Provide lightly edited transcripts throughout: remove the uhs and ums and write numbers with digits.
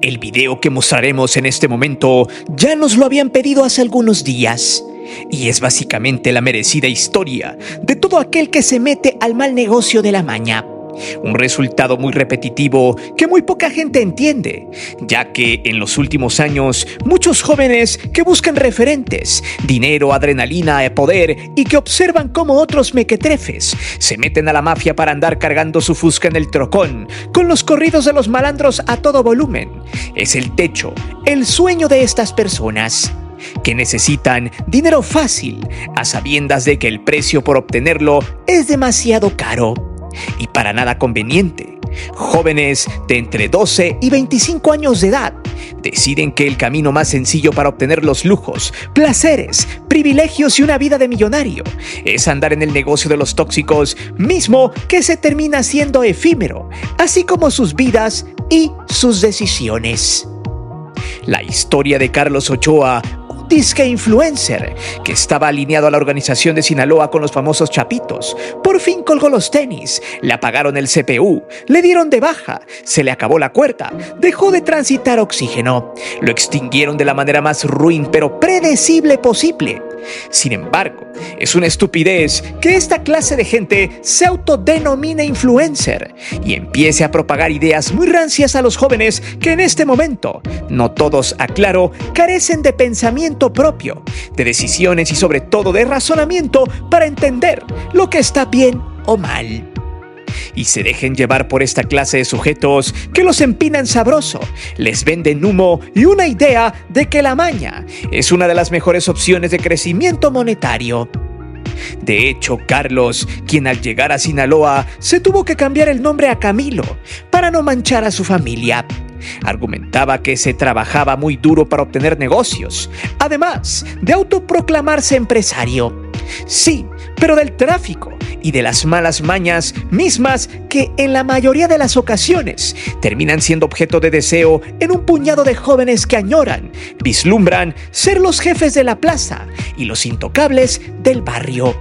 El video que mostraremos en este momento ya nos lo habían pedido hace algunos días, y es básicamente la merecida historia de todo aquel que se mete al mal negocio de la maña. Un resultado muy repetitivo que muy poca gente entiende, ya que en los últimos años muchos jóvenes que buscan referentes, dinero, adrenalina, poder y que observan cómo otros mequetrefes se meten a la mafia para andar cargando su fusca en el trocón, con los corridos de los malandros a todo volumen. Es el techo, el sueño de estas personas, que necesitan dinero fácil, a sabiendas de que el precio por obtenerlo es demasiado caro y para nada conveniente. Jóvenes de entre 12 y 25 años de edad deciden que el camino más sencillo para obtener los lujos, placeres, privilegios y una vida de millonario es andar en el negocio de los tóxicos, mismo que se termina siendo efímero, así como sus vidas y sus decisiones. La historia de Carlos Ochoa, disque influencer que estaba alineado a la organización de Sinaloa con los famosos chapitos, por fin colgó los tenis, le apagaron el CPU, le dieron de baja, se le acabó la cuerda, dejó de transitar oxígeno, lo extinguieron de la manera más ruin pero predecible posible. Sin embargo, es una estupidez que esta clase de gente se autodenomine influencer y empiece a propagar ideas muy rancias a los jóvenes que en este momento, no todos, aclaro, carecen de pensamiento propio, de decisiones y sobre todo de razonamiento para entender lo que está bien o mal. Y se dejen llevar por esta clase de sujetos que los empinan sabroso, les venden humo y una idea de que la maña es una de las mejores opciones de crecimiento monetario. De hecho, Carlos, quien al llegar a Sinaloa se tuvo que cambiar el nombre a Camilo para no manchar a su familia, argumentaba que se trabajaba muy duro para obtener negocios, además de autoproclamarse empresario. Sí, pero del tráfico y de las malas mañas mismas que en la mayoría de las ocasiones terminan siendo objeto de deseo en un puñado de jóvenes que añoran, vislumbran ser los jefes de la plaza y los intocables del barrio,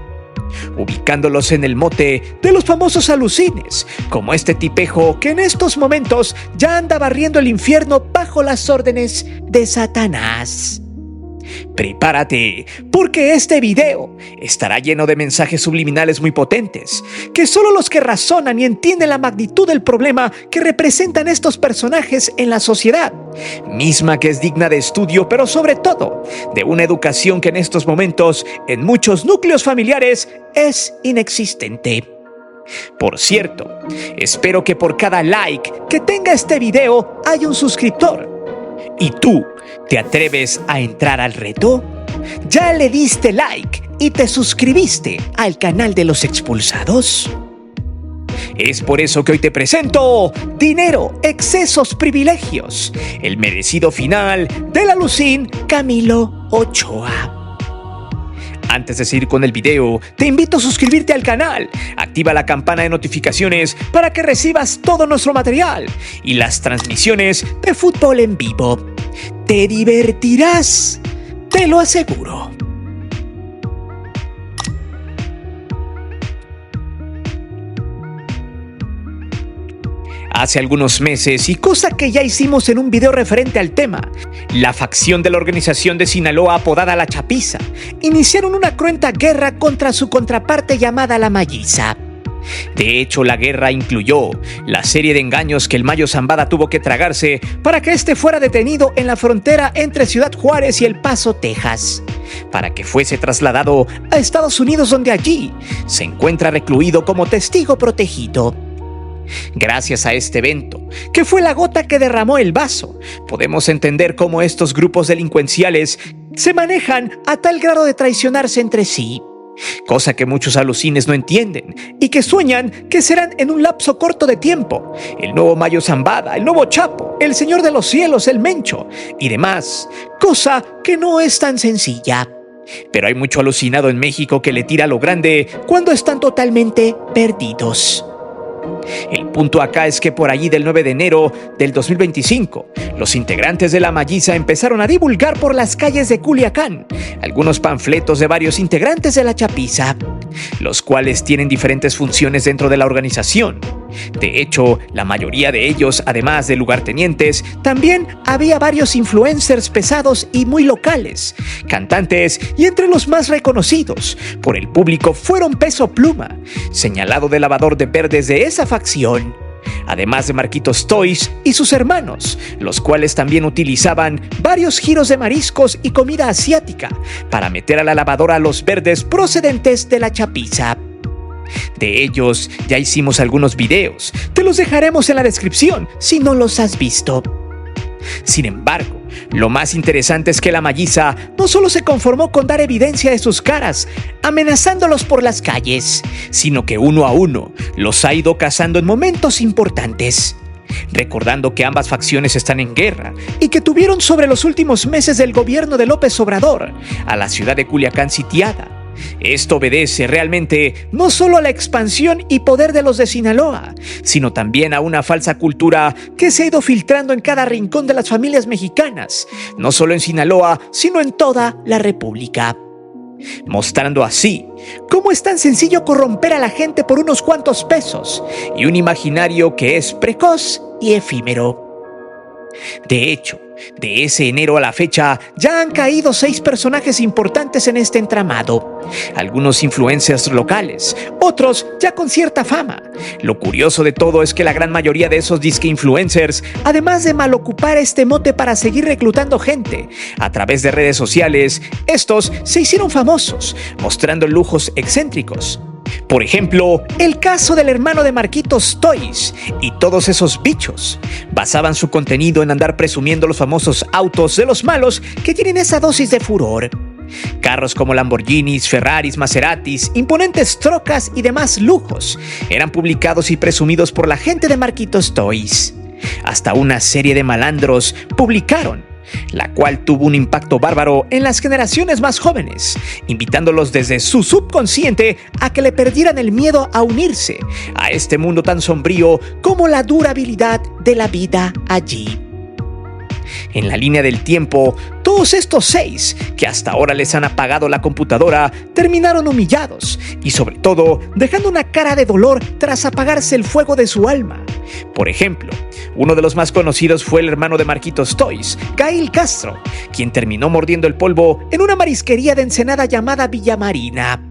ubicándolos en el mote de los famosos alucines, como este tipejo que en estos momentos ya anda barriendo el infierno bajo las órdenes de Satanás. Prepárate, porque este video estará lleno de mensajes subliminales muy potentes, que solo los que razonan y entienden la magnitud del problema que representan estos personajes en la sociedad, misma que es digna de estudio, pero sobre todo de una educación que en estos momentos en muchos núcleos familiares es inexistente. Por cierto, espero que por cada like que tenga este video haya un suscriptor. ¿Y tú, te atreves a entrar al reto? ¿Ya le diste like y te suscribiste al canal de los expulsados? Es por eso que hoy te presento Dinero, Excesos, Privilegios, el merecido final del alucín Camilo Ochoa. Antes de seguir con el video, te invito a suscribirte al canal, activa la campana de notificaciones para que recibas todo nuestro material y las transmisiones de fútbol en vivo. Te divertirás, te lo aseguro. Hace algunos meses, y cosa que ya hicimos en un video referente al tema, la facción de la organización de Sinaloa apodada La Chapiza iniciaron una cruenta guerra contra su contraparte llamada La Malliza. De hecho, la guerra incluyó la serie de engaños que el Mayo Zambada tuvo que tragarse para que este fuera detenido en la frontera entre Ciudad Juárez y El Paso, Texas, para que fuese trasladado a Estados Unidos, donde allí se encuentra recluido como testigo protegido. Gracias a este evento, que fue la gota que derramó el vaso, podemos entender cómo estos grupos delincuenciales se manejan a tal grado de traicionarse entre sí, cosa que muchos alucines no entienden y que sueñan que serán en un lapso corto de tiempo el nuevo Mayo Zambada, el nuevo Chapo, el Señor de los Cielos, el Mencho y demás, cosa que no es tan sencilla. Pero hay mucho alucinado en México que le tira a lo grande cuando están totalmente perdidos. El punto acá es que por allí del 9 de enero del 2025, los integrantes de La Malliza empezaron a divulgar por las calles de Culiacán algunos panfletos de varios integrantes de La Chapiza, los cuales tienen diferentes funciones dentro de la organización. De hecho, la mayoría de ellos, además de lugartenientes, también había varios influencers pesados y muy locales, cantantes, y entre los más reconocidos por el público fueron Peso Pluma, señalado de lavador de verdes de esa facción, además de Marquitos Toys y sus hermanos, los cuales también utilizaban varios giros de mariscos y comida asiática para meter a la lavadora los verdes procedentes de la chapiza. De ellos ya hicimos algunos videos, te los dejaremos en la descripción si no los has visto. Sin embargo, lo más interesante es que la Malliza no solo se conformó con dar evidencia de sus caras, amenazándolos por las calles, sino que uno a uno los ha ido cazando en momentos importantes. Recordando que ambas facciones están en guerra y que tuvieron sobre los últimos meses del gobierno de López Obrador a la ciudad de Culiacán sitiada. Esto obedece realmente no solo a la expansión y poder de los de Sinaloa, sino también a una falsa cultura que se ha ido filtrando en cada rincón de las familias mexicanas, no solo en Sinaloa, sino en toda la República. Mostrando así cómo es tan sencillo corromper a la gente por unos cuantos pesos y un imaginario que es precoz y efímero. De hecho, de ese enero a la fecha ya han caído 6 personajes importantes en este entramado, algunos influencers locales, otros ya con cierta fama. Lo curioso de todo es que la gran mayoría de esos disque influencers, además de malocupar este mote para seguir reclutando gente a través de redes sociales, estos se hicieron famosos, mostrando lujos excéntricos. Por ejemplo, el caso del hermano de Marquitos Toys y todos esos bichos. Basaban su contenido en andar presumiendo los famosos autos de los malos que tienen esa dosis de furor. Carros como Lamborghinis, Ferraris, Maseratis, imponentes trocas y demás lujos eran publicados y presumidos por la gente de Marquitos Toys. Hasta una serie de malandros publicaron, la cual tuvo un impacto bárbaro en las generaciones más jóvenes, invitándolos desde su subconsciente a que le perdieran el miedo a unirse a este mundo tan sombrío como la durabilidad de la vida allí. En la línea del tiempo, todos estos 6, que hasta ahora les han apagado la computadora, terminaron humillados y sobre todo dejando una cara de dolor tras apagarse el fuego de su alma. Por ejemplo, uno de los más conocidos fue el hermano de Marquitos Toys, Gail Castro, quien terminó mordiendo el polvo en una marisquería de Ensenada llamada Villa Marina.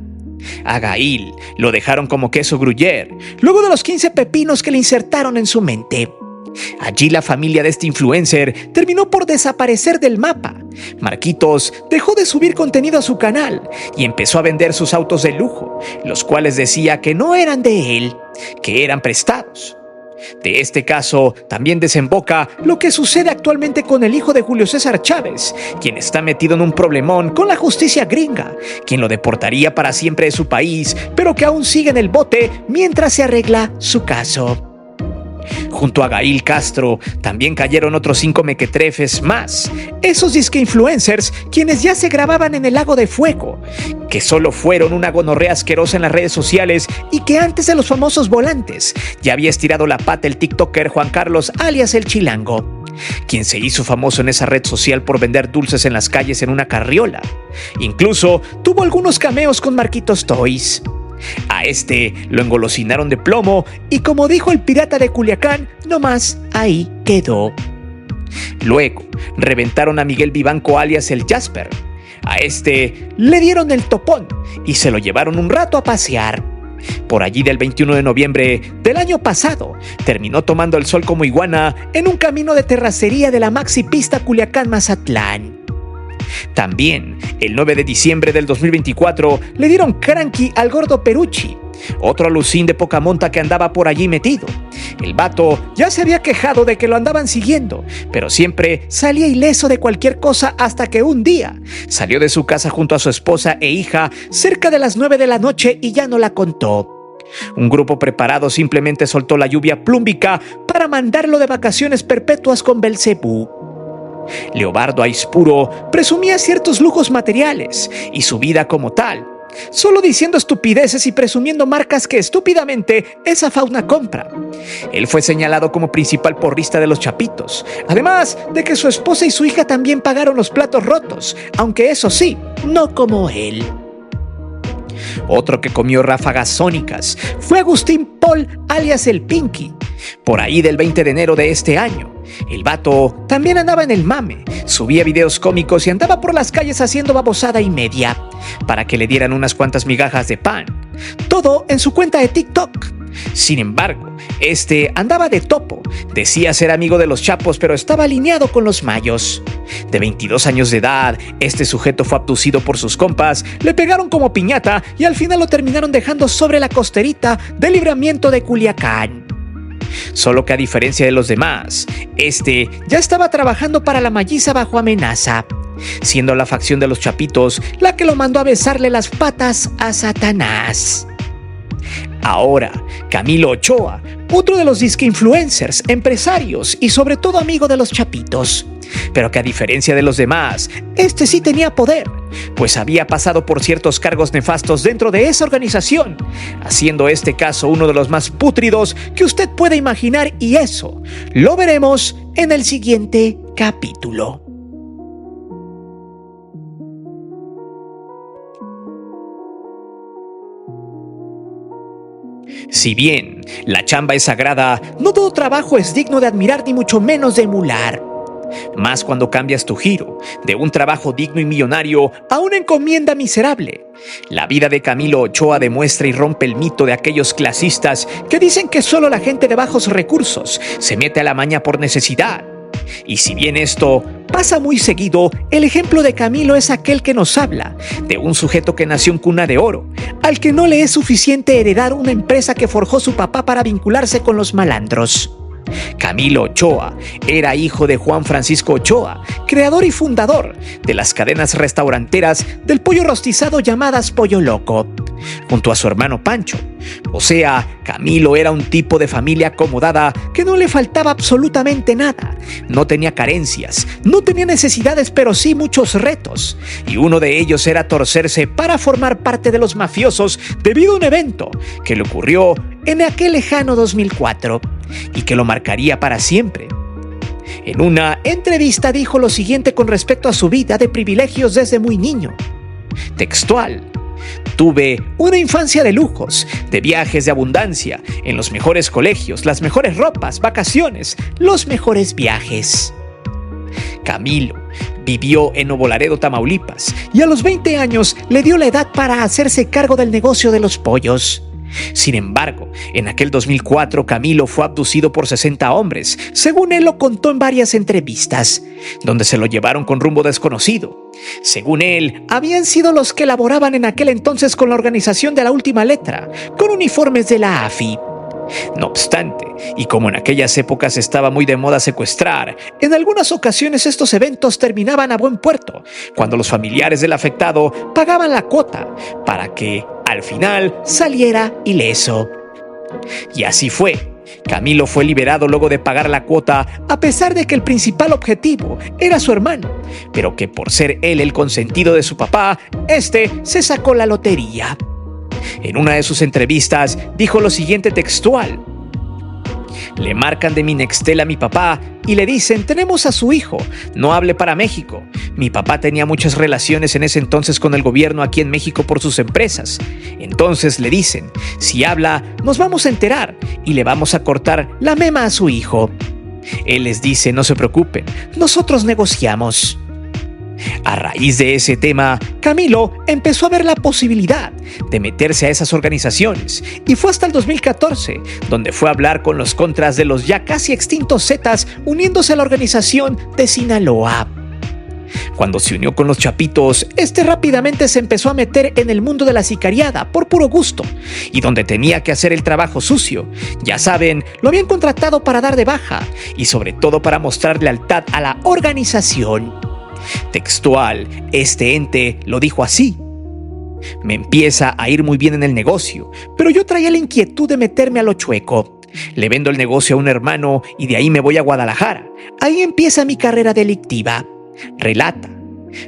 A Gail lo dejaron como queso gruyère, luego de los 15 pepinos que le insertaron en su mente. Allí la familia de este influencer terminó por desaparecer del mapa. Marquitos dejó de subir contenido a su canal y empezó a vender sus autos de lujo, los cuales decía que no eran de él, que eran prestados. De este caso también desemboca lo que sucede actualmente con el hijo de Julio César Chávez, quien está metido en un problemón con la justicia gringa, quien lo deportaría para siempre de su país, pero que aún sigue en el bote mientras se arregla su caso. Junto a Gail Castro también cayeron otros 5 mequetrefes más, esos disque influencers quienes ya se grababan en el Lago de Fuego, que solo fueron una gonorrea asquerosa en las redes sociales y que antes de los famosos volantes ya había estirado la pata el tiktoker Juan Carlos alias el Chilango, quien se hizo famoso en esa red social por vender dulces en las calles en una carriola. Incluso tuvo algunos cameos con Marquitos Toys. A este lo engolosinaron de plomo y, como dijo el pirata de Culiacán, nomás ahí quedó. Luego reventaron a Miguel Vivanco alias el Jasper. A este le dieron el topón y se lo llevaron un rato a pasear. Por allí del 21 de noviembre del año pasado, terminó tomando el sol como iguana en un camino de terracería de la maxi pista Culiacán-Mazatlán. También, el 9 de diciembre del 2024, le dieron cranky al gordo Perucci, otro alucín de poca monta que andaba por allí metido. El vato ya se había quejado de que lo andaban siguiendo, pero siempre salía ileso de cualquier cosa hasta que un día salió de su casa junto a su esposa e hija cerca de las 9 de la noche y ya no la contó. Un grupo preparado simplemente soltó la lluvia plúmbica para mandarlo de vacaciones perpetuas con Belcebú. Leobardo Aispuro presumía ciertos lujos materiales y su vida como tal, solo diciendo estupideces y presumiendo marcas que estúpidamente esa fauna compra. Él fue señalado como principal porrista de los Chapitos, además de que su esposa y su hija también pagaron los platos rotos, aunque eso sí, no como él. Otro que comió ráfagas sónicas fue Agustín Paul, alias el Pinky. Por ahí del 20 de enero de este año, el vato también andaba en el mame, subía videos cómicos y andaba por las calles haciendo babosada y media para que le dieran unas cuantas migajas de pan. Todo en su cuenta de TikTok. Sin embargo, andaba de topo, decía ser amigo de los Chapos, pero estaba alineado con los Mayos. De 22 años de edad, este sujeto fue abducido por sus compas, le pegaron como piñata y al final lo terminaron dejando sobre la costerita del Libramiento de Culiacán. Solo que a diferencia de los demás, ya estaba trabajando para la Malliza bajo amenaza, siendo la facción de los Chapitos la que lo mandó a besarle las patas a Satanás. Ahora, Camilo Ochoa, otro de los disque influencers, empresarios y sobre todo amigo de los Chapitos, pero que a diferencia de los demás, sí tenía poder, pues había pasado por ciertos cargos nefastos dentro de esa organización, haciendo este caso uno de los más pútridos que usted puede imaginar, y eso lo veremos en el siguiente capítulo. Si bien la chamba es sagrada, no todo trabajo es digno de admirar ni mucho menos de emular. Más cuando cambias tu giro de un trabajo digno y millonario a una encomienda miserable. La vida de Camilo Ochoa demuestra y rompe el mito de aquellos clasistas que dicen que solo la gente de bajos recursos se mete a la maña por necesidad. Y si bien esto pasa muy seguido, el ejemplo de Camilo es aquel que nos habla de un sujeto que nació en cuna de oro, al que no le es suficiente heredar una empresa que forjó su papá para vincularse con los malandros. Camilo Ochoa era hijo de Juan Francisco Ochoa, creador y fundador de las cadenas restauranteras del pollo rostizado llamadas Pollo Loco, junto a su hermano Pancho. O sea, Camilo era un tipo de familia acomodada que no le faltaba absolutamente nada. No tenía carencias, no tenía necesidades, pero sí muchos retos. Y uno de ellos era torcerse para formar parte de los mafiosos debido a un evento que le ocurrió en aquel lejano 2004 y que lo marcaría para siempre. En una entrevista dijo lo siguiente con respecto a su vida de privilegios desde muy niño. Textual: tuve una infancia de lujos, de viajes de abundancia, en los mejores colegios, las mejores ropas, vacaciones, los mejores viajes. Camilo vivió en Nuevo Laredo, Tamaulipas, y a los 20 años le dio la edad para hacerse cargo del negocio de los pollos. Sin embargo, en aquel 2004 Camilo fue abducido por 60 hombres, según él lo contó en varias entrevistas, donde se lo llevaron con rumbo desconocido. Según él, habían sido los que laboraban en aquel entonces con la organización de la última letra, con uniformes de la AFI. No obstante, y como en aquellas épocas estaba muy de moda secuestrar, en algunas ocasiones estos eventos terminaban a buen puerto, cuando los familiares del afectado pagaban la cuota para que al final saliera ileso. Y así fue. Camilo fue liberado luego de pagar la cuota, a pesar de que el principal objetivo era su hermano, pero que por ser él el consentido de su papá, se sacó la lotería. En una de sus entrevistas dijo lo siguiente textual: le marcan de mi Nextel a mi papá y le dicen: tenemos a su hijo, no hable para México. Mi papá tenía muchas relaciones en ese entonces con el gobierno aquí en México por sus empresas. Entonces le dicen: si habla, nos vamos a enterar y le vamos a cortar la mema a su hijo. Él les dice: no se preocupen, nosotros negociamos. A raíz de ese tema, Camilo empezó a ver la posibilidad de meterse a esas organizaciones y fue hasta el 2014 donde fue a hablar con los contras de los ya casi extintos Zetas, uniéndose a la organización de Sinaloa. Cuando se unió con los Chapitos, rápidamente se empezó a meter en el mundo de la sicariada por puro gusto, y donde tenía que hacer el trabajo sucio. Ya saben, lo habían contratado para dar de baja y sobre todo para mostrar lealtad a la organización. Textual, ente lo dijo así: me empieza a ir muy bien en el negocio, pero yo traía la inquietud de meterme a lo chueco. Le vendo el negocio a un hermano y de ahí me voy a Guadalajara. Ahí empieza mi carrera delictiva. Relata: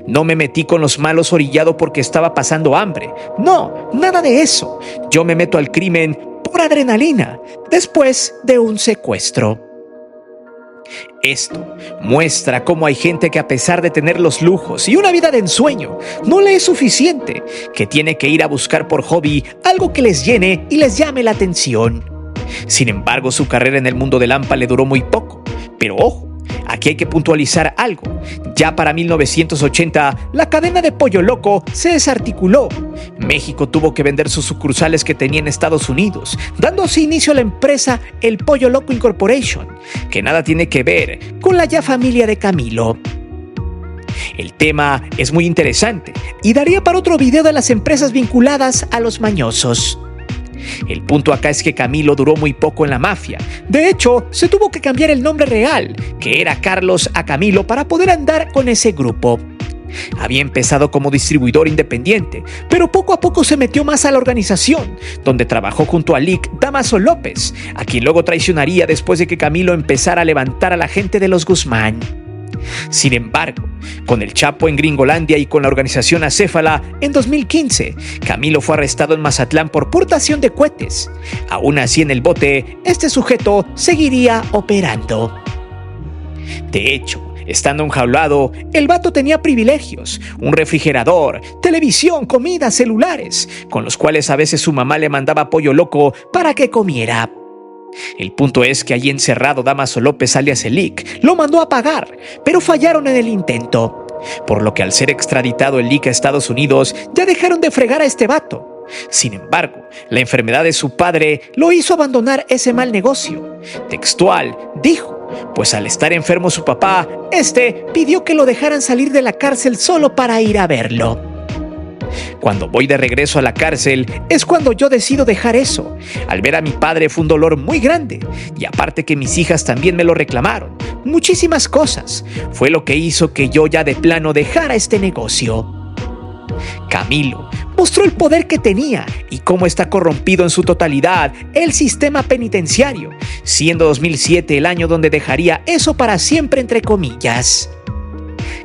no me metí con los malos orillado porque estaba pasando hambre. No, nada de eso. Yo me meto al crimen por adrenalina, después de un secuestro. Esto muestra cómo hay gente que, a pesar de tener los lujos y una vida de ensueño, no le es suficiente, que tiene que ir a buscar por hobby algo que les llene y les llame la atención. Sin embargo, su carrera en el mundo del AMPA le duró muy poco. Pero ojo, aquí hay que puntualizar algo. Ya para 1980, la cadena de Pollo Loco se desarticuló. México tuvo que vender sus sucursales que tenía en Estados Unidos, dándose inicio a la empresa El Pollo Loco Incorporation, que nada tiene que ver con la ya familia de Camilo. El tema es muy interesante y daría para otro video de las empresas vinculadas a los mañosos. El punto acá es que Camilo duró muy poco en la mafia. De hecho, se tuvo que cambiar el nombre real, que era Carlos, a Camilo, para poder andar con ese grupo. Había empezado como distribuidor independiente, pero poco a poco se metió más a la organización, donde trabajó junto a Lick Damaso López, a quien luego traicionaría después de que Camilo empezara a levantar a la gente de los Guzmán. Sin embargo, con el Chapo en Gringolandia y con la organización Acéfala, en 2015, Camilo fue arrestado en Mazatlán por portación de cohetes. Aún así, en el bote, este sujeto seguiría operando. De hecho, estando enjaulado, el vato tenía privilegios: un refrigerador, televisión, comida, celulares, con los cuales a veces su mamá le mandaba Pollo Loco para que comiera. El punto es que allí encerrado, Damaso López, alias el Lick, lo mandó a pagar, pero fallaron en el intento. Por lo que, al ser extraditado el Lick a Estados Unidos, ya dejaron de fregar a este vato. Sin embargo, la enfermedad de su padre lo hizo abandonar ese mal negocio. Textual, dijo: pues al estar enfermo su papá, pidió que lo dejaran salir de la cárcel solo para ir a verlo. Cuando voy de regreso a la cárcel es cuando yo decido dejar eso. Al ver a mi padre fue un dolor muy grande, y aparte que mis hijas también me lo reclamaron. Muchísimas cosas. Fue lo que hizo que yo ya de plano dejara este negocio. Camilo mostró el poder que tenía y cómo está corrompido en su totalidad el sistema penitenciario, siendo 2007 el año donde dejaría eso para siempre, entre comillas.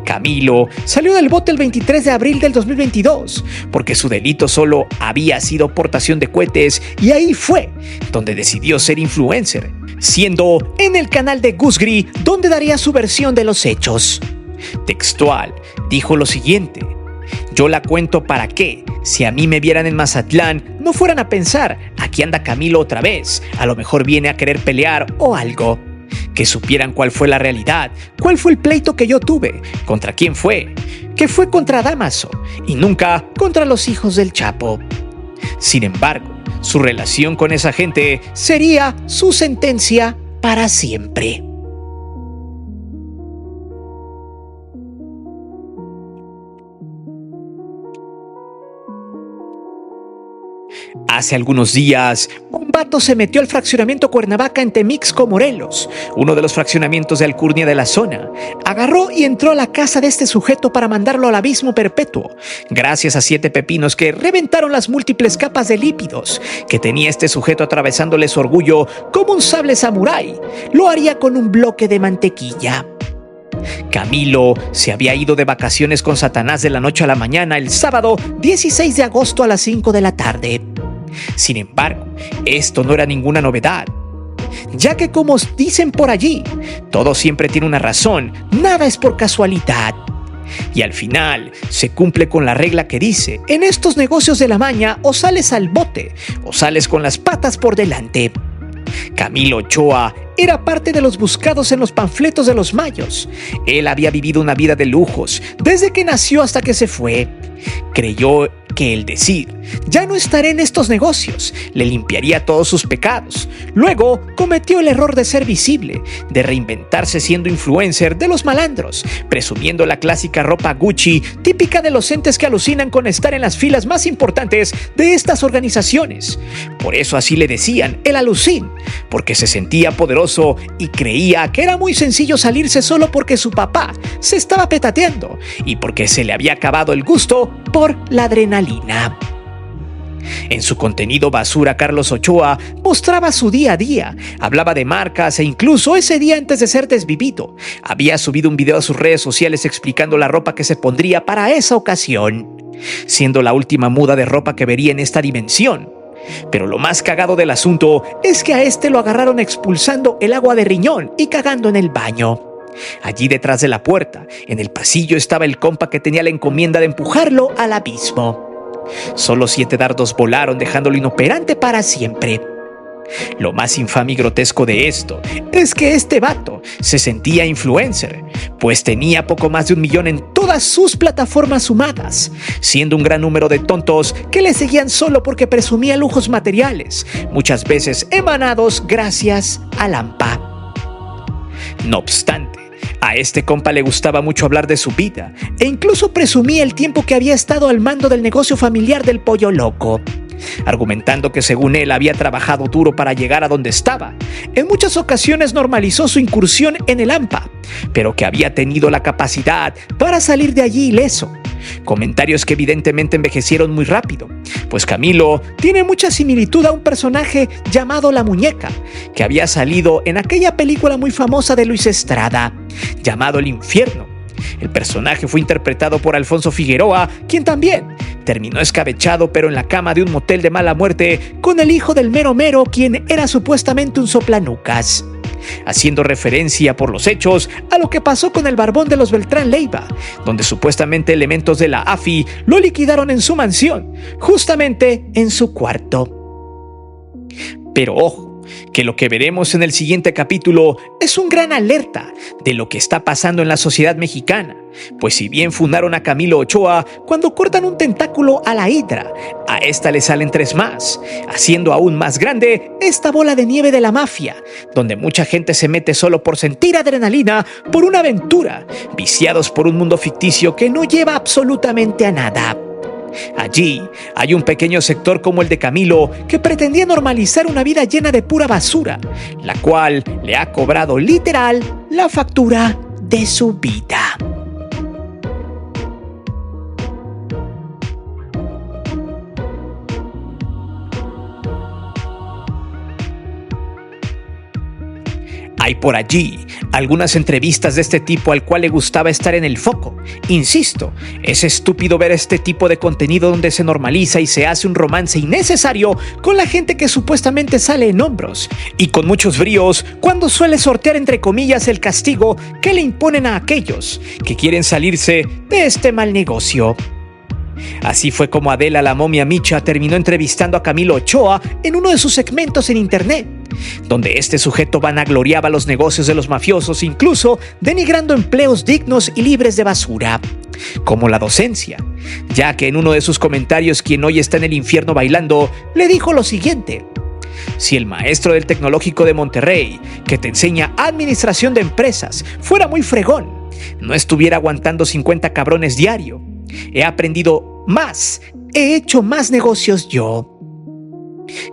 Camilo salió del bote el 23 de abril del 2022 porque su delito solo había sido portación de cohetes, y ahí fue donde decidió ser influencer, siendo en el canal de Gus Gris donde daría su versión de los hechos. Textual, dijo lo siguiente: yo la cuento para que, si a mí me vieran en Mazatlán, no fueran a pensar, aquí anda Camilo otra vez, a lo mejor viene a querer pelear o algo. Que supieran cuál fue la realidad, cuál fue el pleito que yo tuve, contra quién fue, que fue contra Damaso y nunca contra los hijos del Chapo. Sin embargo, su relación con esa gente sería su sentencia para siempre. Hace algunos días, un vato se metió al fraccionamiento Cuernavaca en Temixco, Morelos, uno de los fraccionamientos de alcurnia de la zona. Agarró y entró a la casa de este sujeto para mandarlo al abismo perpetuo, gracias a 7 pepinos que reventaron las múltiples capas de lípidos que tenía este sujeto atravesándole su orgullo como un sable samurái. Lo haría con un bloque de mantequilla. Camilo se había ido de vacaciones con Satanás de la noche a la mañana el sábado 16 de agosto a las 5 de la tarde. Sin embargo, esto no era ninguna novedad, ya que, como dicen por allí, todo siempre tiene una razón, nada es por casualidad. Y al final se cumple con la regla que dice: en estos negocios de la maña o sales al bote o sales con las patas por delante. Camilo Ochoa era parte de los buscados en los panfletos de los mayos. Él había vivido una vida de lujos desde que nació hasta que se fue. Creyó que el decir "ya no estaré en estos negocios" le limpiaría todos sus pecados. Luego cometió el error de ser visible, de reinventarse siendo influencer de los malandros, presumiendo la clásica ropa Gucci típica de los entes que alucinan con estar en las filas más importantes de estas organizaciones. Por eso así le decían el alucín, porque se sentía poderoso y creía que era muy sencillo salirse solo porque su papá se estaba petateando y porque se le había acabado el gusto por la adrenalina. En su contenido basura, Carlos Ochoa mostraba su día a día, hablaba de marcas e incluso ese día, antes de ser desvivido, había subido un video a sus redes sociales explicando la ropa que se pondría para esa ocasión, siendo la última muda de ropa que vería en esta dimensión. Pero lo más cagado del asunto es que a este lo agarraron expulsando el agua de riñón y cagando en el baño. Allí detrás de la puerta, en el pasillo, estaba el compa que tenía la encomienda de empujarlo al abismo. Solo 7 dardos volaron, dejándolo inoperante para siempre. Lo más infame y grotesco de esto es que este vato se sentía influencer, pues tenía poco más de 1 millón en todas sus plataformas sumadas, siendo un gran número de tontos que le seguían solo porque presumía lujos materiales, muchas veces emanados gracias a Lampa. No obstante, a este compa le gustaba mucho hablar de su vida e incluso presumía el tiempo que había estado al mando del negocio familiar del Pollo Loco, argumentando que según él había trabajado duro para llegar a donde estaba. En muchas ocasiones normalizó su incursión en el AMPA, pero que había tenido la capacidad para salir de allí ileso. Comentarios que evidentemente envejecieron muy rápido, pues Camilo tiene mucha similitud a un personaje llamado La Muñeca, que había salido en aquella película muy famosa de Luis Estrada, llamado El Infierno. El personaje fue interpretado por Alfonso Figueroa, quien también terminó escabechado pero en la cama de un motel de mala muerte con el hijo del mero mero, quien era supuestamente un soplanucas, haciendo referencia por los hechos a lo que pasó con el barbón de los Beltrán Leiva, donde supuestamente elementos de la AFI lo liquidaron en su mansión, justamente en su cuarto. Pero ojo, que lo que veremos en el siguiente capítulo es un gran alerta de lo que está pasando en la sociedad mexicana, pues si bien fundaron a Camilo Ochoa, cuando cortan un tentáculo a la hidra, a esta le salen 3 más, haciendo aún más grande esta bola de nieve de la mafia, donde mucha gente se mete solo por sentir adrenalina, por una aventura, viciados por un mundo ficticio que no lleva absolutamente a nada. Allí hay un pequeño sector como el de Camilo que pretendía normalizar una vida llena de pura basura, la cual le ha cobrado literal la factura de su vida. Hay por allí algunas entrevistas de este tipo al cual le gustaba estar en el foco. Insisto, es estúpido ver este tipo de contenido donde se normaliza y se hace un romance innecesario con la gente que supuestamente sale en hombros y con muchos bríos cuando suele sortear entre comillas el castigo que le imponen a aquellos que quieren salirse de este mal negocio. Así fue como Adela la momia Micha terminó entrevistando a Camilo Ochoa en uno de sus segmentos en internet, donde este sujeto vanagloriaba los negocios de los mafiosos, incluso denigrando empleos dignos y libres de basura, como la docencia, ya que en uno de sus comentarios quien hoy está en el infierno bailando le dijo lo siguiente: si el maestro del Tecnológico de Monterrey, que te enseña administración de empresas, fuera muy fregón, no estuviera aguantando 50 cabrones diario. He aprendido más, he hecho más negocios yo.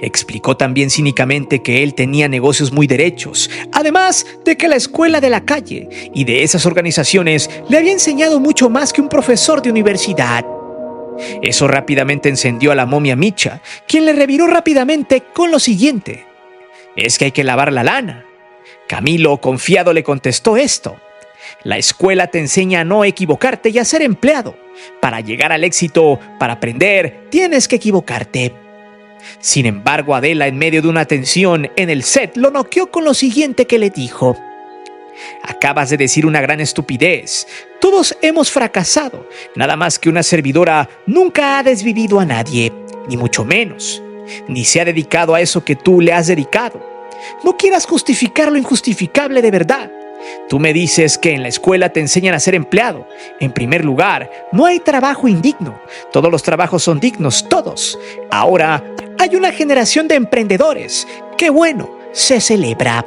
Explicó también cínicamente que él tenía negocios muy derechos, además de que la escuela de la calle y de esas organizaciones le había enseñado mucho más que un profesor de universidad. Eso rápidamente encendió a la momia Micha, quien le reviró rápidamente con lo siguiente: es que hay que lavar la lana. Camilo, confiado, le contestó esto: la escuela te enseña a no equivocarte y a ser empleado. Para llegar al éxito, para aprender, tienes que equivocarte. Sin embargo, Adela, en medio de una tensión en el set, lo noqueó con lo siguiente que le dijo: acabas de decir una gran estupidez. Todos hemos fracasado. Nada más que una servidora nunca ha desvivido a nadie, ni mucho menos. Ni se ha dedicado a eso que tú le has dedicado. No quieras justificar lo injustificable de verdad. Tú me dices que en la escuela te enseñan a ser empleado. En primer lugar, no hay trabajo indigno. Todos los trabajos son dignos, todos. Ahora hay una generación de emprendedores. ¡Qué bueno! Se celebra.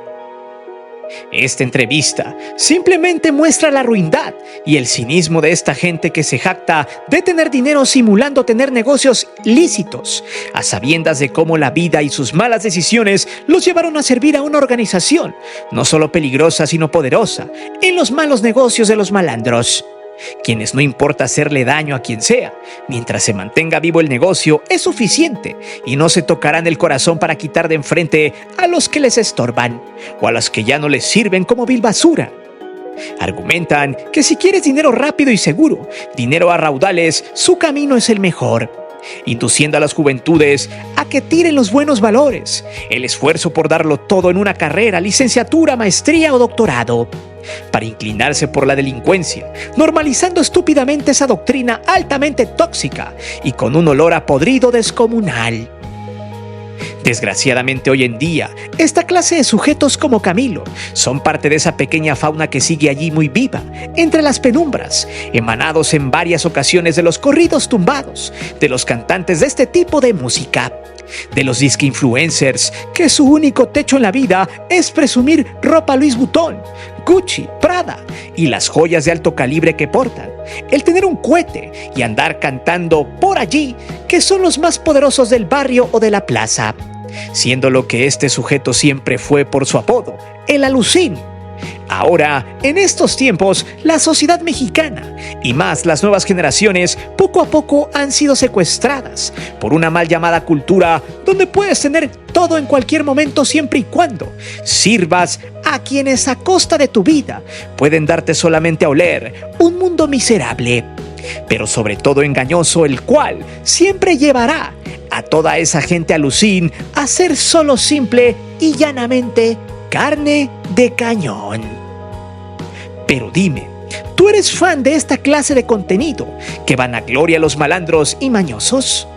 Esta entrevista simplemente muestra la ruindad y el cinismo de esta gente que se jacta de tener dinero simulando tener negocios lícitos, a sabiendas de cómo la vida y sus malas decisiones los llevaron a servir a una organización, no solo peligrosa sino poderosa, en los malos negocios de los malandros. Quienes no importa hacerle daño a quien sea, mientras se mantenga vivo el negocio es suficiente y no se tocarán el corazón para quitar de enfrente a los que les estorban o a los que ya no les sirven como vil basura. Argumentan que si quieres dinero rápido y seguro, dinero a raudales, su camino es el mejor, induciendo a las juventudes a que tiren los buenos valores, el esfuerzo por darlo todo en una carrera, licenciatura, maestría o doctorado. para inclinarse por la delincuencia, normalizando estúpidamente esa doctrina altamente tóxica y con un olor a podrido descomunal. Desgraciadamente hoy en día, esta clase de sujetos como Camilo son parte de esa pequeña fauna que sigue allí muy viva, entre las penumbras, emanados en varias ocasiones de los corridos tumbados, de los cantantes de este tipo de música, de los disque influencers que su único techo en la vida es presumir ropa Louis Vuitton, Gucci, Prada y las joyas de alto calibre que portan, el tener un cohete y andar cantando por allí que son los más poderosos del barrio o de la plaza, siendo lo que este sujeto siempre fue por su apodo, el Alucín. Ahora, en estos tiempos, la sociedad mexicana y más las nuevas generaciones poco a poco han sido secuestradas por una mal llamada cultura donde puedes tener todo en cualquier momento siempre y cuando sirvas a quienes a costa de tu vida pueden darte solamente a oler un mundo miserable, pero sobre todo engañoso, el cual siempre llevará a toda esa gente alucín a ser solo simple y llanamente carne de cañón. Pero dime, ¿tú eres fan de esta clase de contenido que vanagloria a los malandros y mañosos?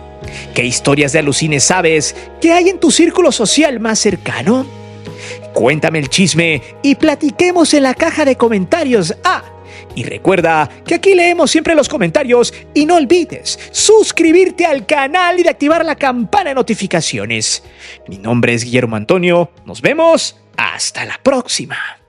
¿Qué historias de alucines sabes que hay en tu círculo social más cercano? Cuéntame el chisme y platiquemos en la caja de comentarios. Y recuerda que aquí leemos siempre los comentarios y no olvides suscribirte al canal y de activar la campana de notificaciones. Mi nombre es Guillermo Antonio. Nos vemos. Hasta la próxima.